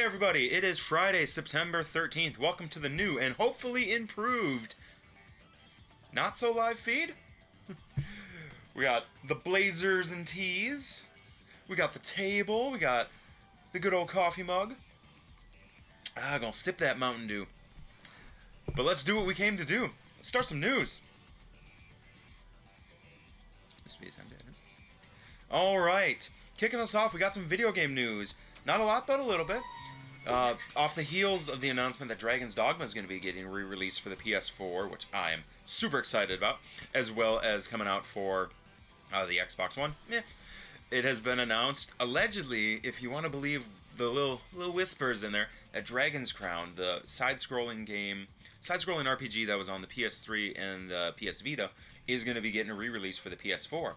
Hey everybody, it is Friday, September 13th. Welcome to the new and hopefully improved not so live feed. We got the blazers and teas. We got the table. We got the good old coffee mug. Gonna sip that Mountain Dew. But let's do what we came to do. Let's start some news. This would be a time to edit. Alright, kicking us off, we got some video game news. Not a lot, but a little bit. Off the heels of the announcement that Dragon's Dogma is going to be getting re-released for the PS4, which I am super excited about, as well as coming out for the Xbox One. It has been announced, allegedly, if you want to believe the little whispers in there, that Dragon's Crown, the side-scrolling RPG that was on the PS3 and the PS Vita, is going to be getting a re-release for the PS4.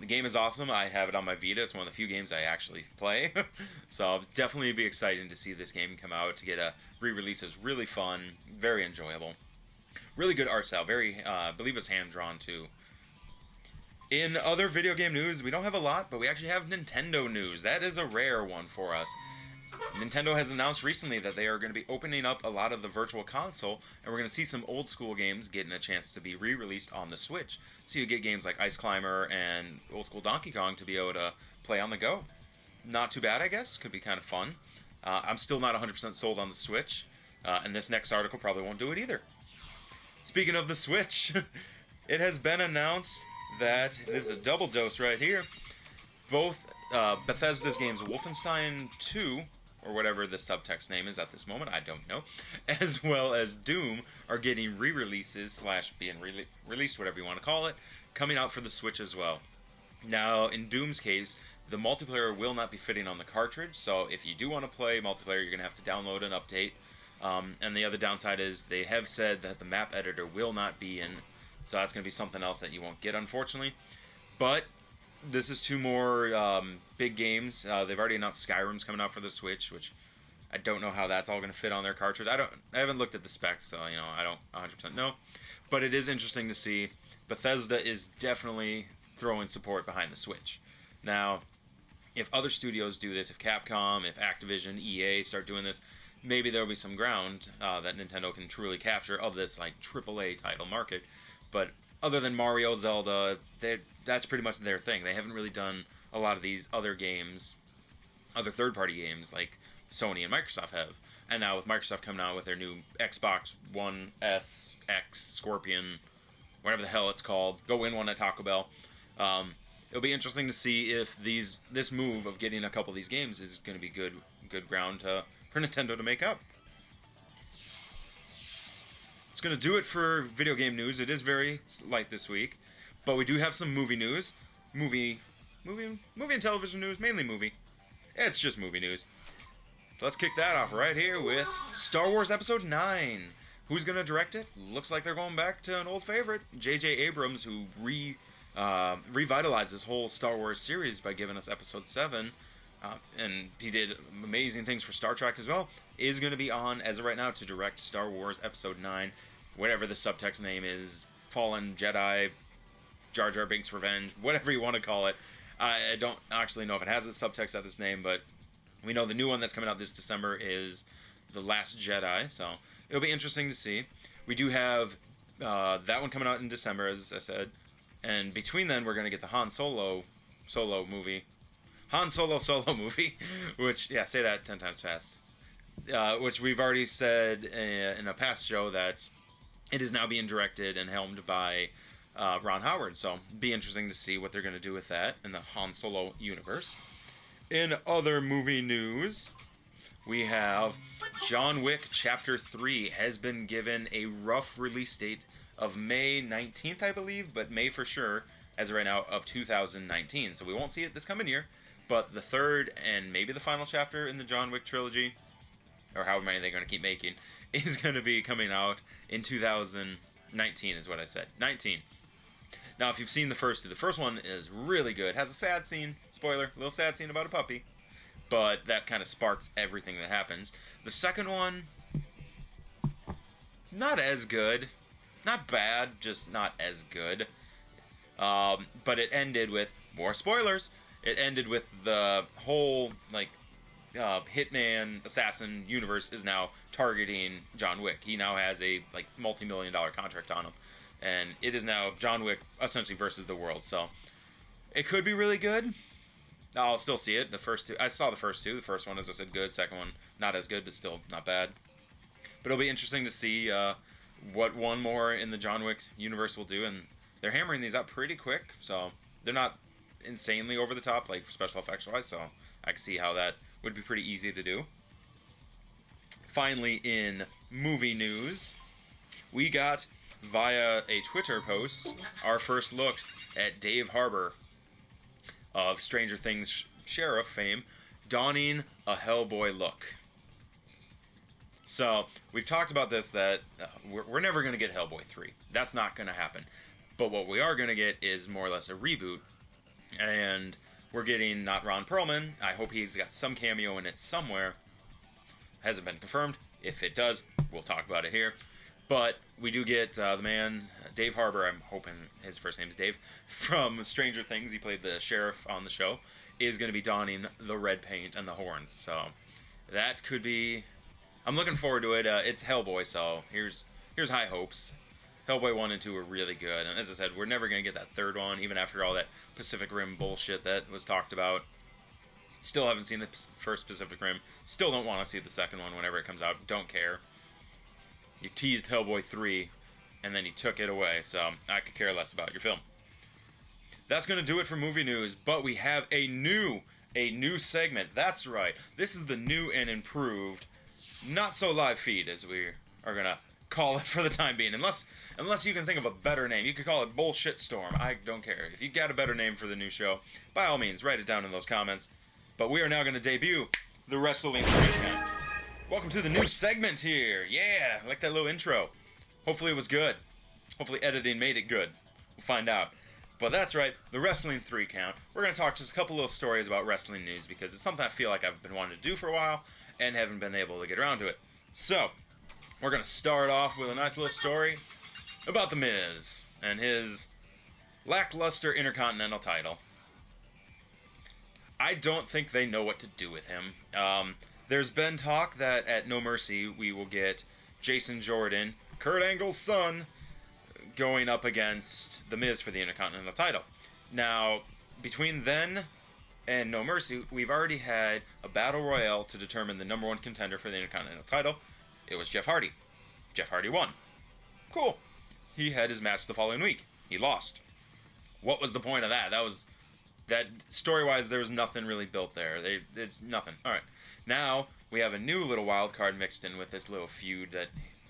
The game is awesome. I have it on my Vita. It's one of the few games I actually play. So I'll definitely be excited to see this game come out, to get a re-release. It was really fun, very enjoyable. Really good art style. I believe it's hand-drawn too. In other video game news, we don't have a lot, but we actually have Nintendo news. That is a rare one for us. Nintendo has announced recently that they are going to be opening up a lot of the Virtual Console, and we're going to see some old school games getting a chance to be re-released on the Switch. So you get games like Ice Climber and old school Donkey Kong to be able to play on the go. Not too bad, I guess. Could be kind of fun. I'm still not 100% sold on the Switch, and this next article probably won't do it either. Speaking of the Switch, it has been announced that, this is a double dose right here, both Bethesda's games Wolfenstein 2, or whatever the subtext name is at this moment, I don't know, as well as Doom are getting re-releases / being released, whatever you want to call it, coming out for the Switch as well. Now, in Doom's case, the multiplayer will not be fitting on the cartridge, so if you do want to play multiplayer, you're going to have to download an update. And the other downside is they have said that the map editor will not be in, so that's going to be something else that you won't get, unfortunately. But this is two more big games. They've already announced Skyrim's coming out for the Switch, which I don't know how that's all going to fit on their cartridge. I haven't looked at the specs, so I don't 100% know. But it is interesting to see. Bethesda is definitely throwing support behind the Switch. Now, if other studios do this, if Capcom, if Activision, EA start doing this, maybe there'll be some ground that Nintendo can truly capture of this like AAA title market. But other than Mario, Zelda, that's pretty much their thing. They haven't really done a lot of these other games, other third-party games like Sony and Microsoft have. And now with Microsoft coming out with their new Xbox One S, X, Scorpion, whatever the hell it's called, go win one at Taco Bell. It'll be interesting to see if this move of getting a couple of these games is going to be good ground for Nintendo to make up. It's going to do it for video game news. It is very light this week, but we do have some movie news. Movie and television news, mainly movie. It's just movie news. So let's kick that off right here with Star Wars Episode 9. Who's going to direct it? Looks like they're going back to an old favorite, J.J. Abrams, who revitalized this whole Star Wars series by giving us Episode 7. And he did amazing things for Star Trek as well, is going to be on, as of right now, to direct Star Wars Episode 9, whatever the subtext name is, Fallen Jedi, Jar Jar Binks' Revenge, whatever you want to call it. I don't actually know if it has a subtext at this name, but we know the new one that's coming out this December is The Last Jedi, so it'll be interesting to see. We do have that one coming out in December, as I said, and between then we're going to get the Han Solo movie, which, yeah, say that 10 times fast. Which we've already said in a past show that it is now being directed and helmed by Ron Howard. So, be interesting to see what they're going to do with that in the Han Solo universe. In other movie news, we have John Wick Chapter 3 has been given a rough release date of May 19th, I believe, but May for sure, as of right now, of 2019. So we won't see it this coming year. But the third and maybe the final chapter in the John Wick trilogy, or however many they're going to keep making, is going to be coming out in 2019 is what I said. 19. Now, if you've seen the first two, the first one is really good. Has a sad scene. Spoiler, a little sad scene about a puppy. But that kind of sparks everything that happens. The second one, not as good. Not bad, just not as good. But it ended with, more spoilers, it ended with the whole, like, hitman assassin universe is now targeting John Wick. He now has a like multi-million-dollar contract on him, and it is now John Wick essentially versus the world. So it could be really good. I'll still see it. The first two, I saw the first two. The first one, as I said, good. Second one, not as good, but still not bad. But it'll be interesting to see what one more in the John Wick universe will do, and they're hammering these out pretty quick, so they're not insanely over the top, like special effects wise. So I can see how that would be pretty easy to do. Finally, in movie news, we got via a Twitter post our first look at Dave Harbour of Stranger Things sheriff fame, donning a Hellboy look. So, we've talked about this, that we're never going to get Hellboy 3. That's not going to happen. But what we are going to get is more or less a reboot. And we're getting not Ron Perlman. I hope he's got some cameo in it somewhere. Hasn't been confirmed. If it does, we'll talk about it here. But we do get the man, Dave Harbour, I'm hoping his first name is Dave, from Stranger Things. He played the sheriff on the show, is going to be donning the red paint and the horns. So that could be... I'm looking forward to it. It's Hellboy, so here's high hopes. Hellboy 1 and 2 were really good, and as I said, we're never going to get that third one, even after all that Pacific Rim bullshit that was talked about. Still haven't seen the first Pacific Rim. Still don't want to see the second one whenever it comes out. Don't care. You teased Hellboy 3, and then you took it away, so I could care less about your film. That's going to do it for movie news, but we have a new segment. That's right. This is the new and improved not so live feed, as we are going to call it for the time being. Unless you can think of a better name. You could call it Bullshit Storm. I don't care. If you got a better name for the new show, by all means, write it down in those comments. But we are now going to debut the Wrestling Count. Welcome to the new segment here. Yeah, I like that little intro. Hopefully it was good. Hopefully editing made it good. We'll find out. But that's right, the Wrestling 3 Count. We're going to talk just a couple little stories about wrestling news because it's something I feel like I've been wanting to do for a while and haven't been able to get around to it. So, we're going to start off with a nice little story about The Miz and his lackluster Intercontinental title. I don't think they know what to do with him. There's been talk that at No Mercy we will get Jason Jordan, Kurt Angle's son, going up against The Miz for the Intercontinental title. Now, between then and No Mercy, we've already had a battle royale to determine the number one contender for the Intercontinental title. It was Jeff Hardy. Jeff Hardy won. Cool. He had his match the following week. He lost. What was the point of that? That story-wise, there was nothing really built there. It's nothing. All right. Now we have a new little wild card mixed in with this little feud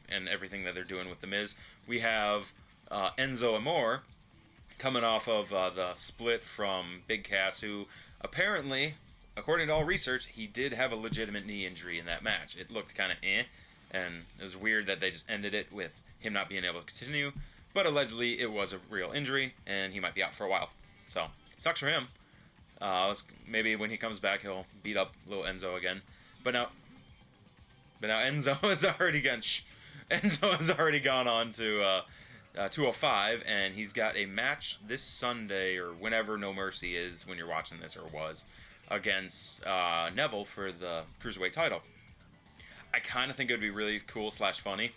and everything that they're doing with The Miz. We have Enzo Amore coming off of the split from Big Cass, who apparently, according to all research, he did have a legitimate knee injury in that match. It looked kind of and it was weird that they just ended it with him not being able to continue. But allegedly, it was a real injury, and he might be out for a while. So, sucks for him. Maybe when he comes back, he'll beat up little Enzo again. But now Enzo has already gone on to 205, and he's got a match this Sunday, or whenever No Mercy is, when you're watching this, or was, against Neville for the Cruiserweight title. I kind of think it would be really cool / funny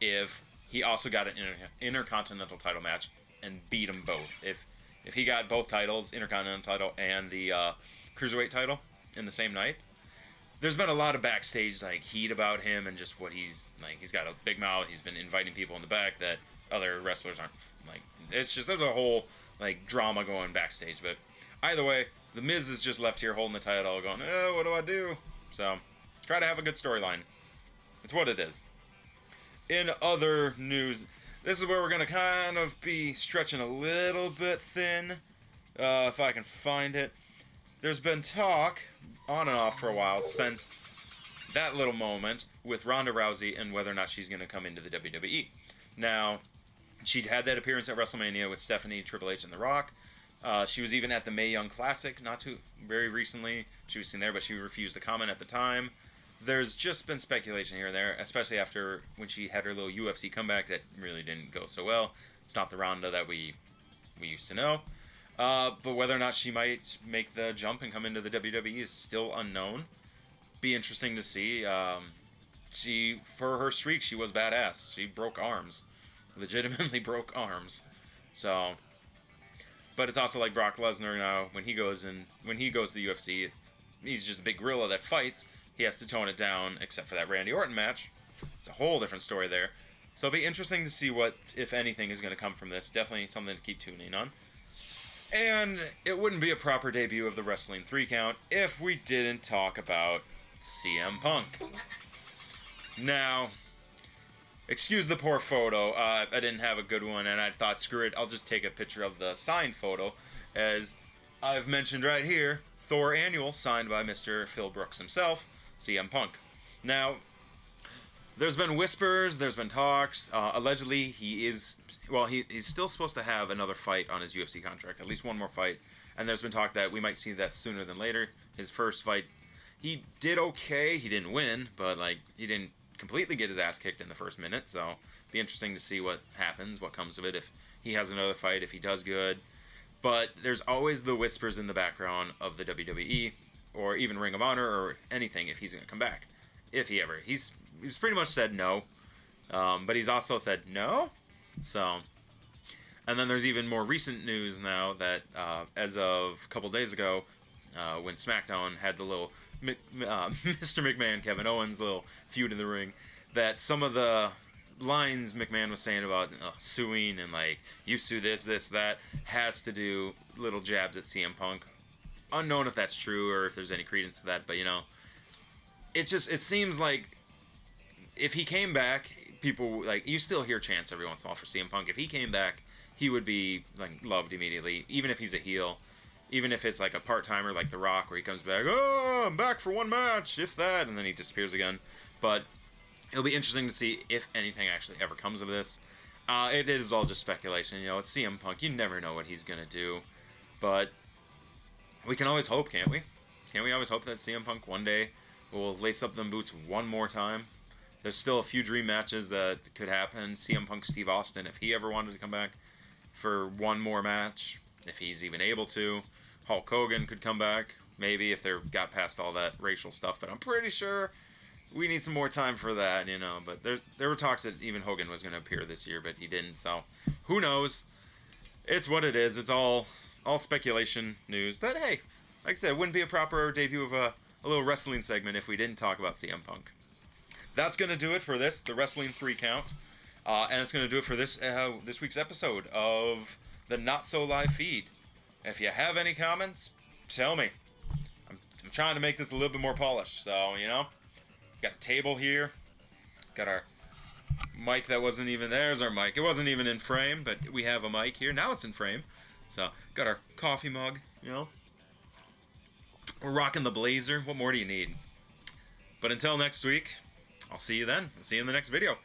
if he also got an Intercontinental title match and beat them both. If he got both titles, Intercontinental title and the Cruiserweight title, in the same night. There's been a lot of backstage heat about him and just what he's like. He's got a big mouth. He's been inviting people in the back that other wrestlers aren't. It's just, there's a whole drama going backstage. But either way, The Miz is just left here holding the title, going, "Oh, what do I do?" So try to have a good storyline. It's what it is. In other news, this is where we're going to kind of be stretching a little bit thin, if I can find it. There's been talk, on and off for a while, since that little moment with Ronda Rousey and whether or not she's going to come into the WWE. Now, she'd had that appearance at WrestleMania with Stephanie, Triple H, and The Rock. She was even at the Mae Young Classic, very recently. She was seen there, but she refused to comment at the time. There's just been speculation here and there, especially after when she had her little UFC comeback that really didn't go so well. It's not the Ronda that we used to know. But whether or not she might make the jump and come into the WWE is still unknown. be interesting to see. For her streak, she was badass. She broke arms, legitimately broke arms. So, but it's also like Brock Lesnar now. When he goes to the UFC, he's just a big gorilla that fights. He has to tone it down, except for that Randy Orton match. It's a whole different story there. So it'll be interesting to see what, if anything, is going to come from this. Definitely something to keep tuning on. And it wouldn't be a proper debut of the Wrestling 3 Count if we didn't talk about CM Punk. Now, excuse the poor photo. I didn't have a good one, and I thought, screw it, I'll just take a picture of the signed photo. As I've mentioned right here, Thor Annual, signed by Mr. Phil Brooks himself, CM Punk. Now, there's been whispers, there's been talks. Allegedly, he's still supposed to have another fight on his UFC contract, at least one more fight. And there's been talk that we might see that sooner than later. His first fight, he did okay. He didn't win, but he didn't completely get his ass kicked in the first minute. So it'll be interesting to see what happens, what comes of it, if he has another fight, if he does good. But there's always the whispers in the background of the WWE, or even Ring of Honor, or anything, if he's going to come back. If he ever. He's pretty much said no. But he's also said no. So, and then there's even more recent news now that as of a couple days ago, when SmackDown had the little Mr. McMahon, Kevin Owens little feud in the ring, that some of the lines McMahon was saying about suing and you sue this, that, has to do little jabs at CM Punk. Unknown if that's true or if there's any credence to that, but it seems like if he came back, people you still hear chants every once in a while for CM Punk. If he came back, he would be loved immediately, even if he's a heel, even if it's a part-timer like The Rock, where he comes back, oh, I'm back for one match, if that, and then he disappears again. But it'll be interesting to see if anything actually ever comes of this. It is all just speculation. It's CM Punk. You never know what he's gonna do, but we can always hope, can't we? Can't we always hope that CM Punk one day will lace up them boots one more time? There's still a few dream matches that could happen. CM Punk, Steve Austin, if he ever wanted to come back for one more match, if he's even able to. Hulk Hogan could come back, maybe, if they got past all that racial stuff. But I'm pretty sure we need some more time for that, But there were talks that even Hogan was going to appear this year, but he didn't. So who knows? It's what it is. It's all speculation news. But hey, like I said, it wouldn't be a proper debut of a little wrestling segment if we didn't talk about CM Punk. That's going to do it for the Wrestling 3 Count. And it's going to do it for this week's episode of the Not So Live feed. If you have any comments, tell me. I'm trying to make this a little bit more polished. So, got a table here. Got our mic that wasn't even there. There's our mic. It wasn't even in frame, but we have a mic here. Now it's in frame. So, got our coffee mug, We're rocking the blazer. What more do you need? But until next week, I'll see you then. I'll see you in the next video.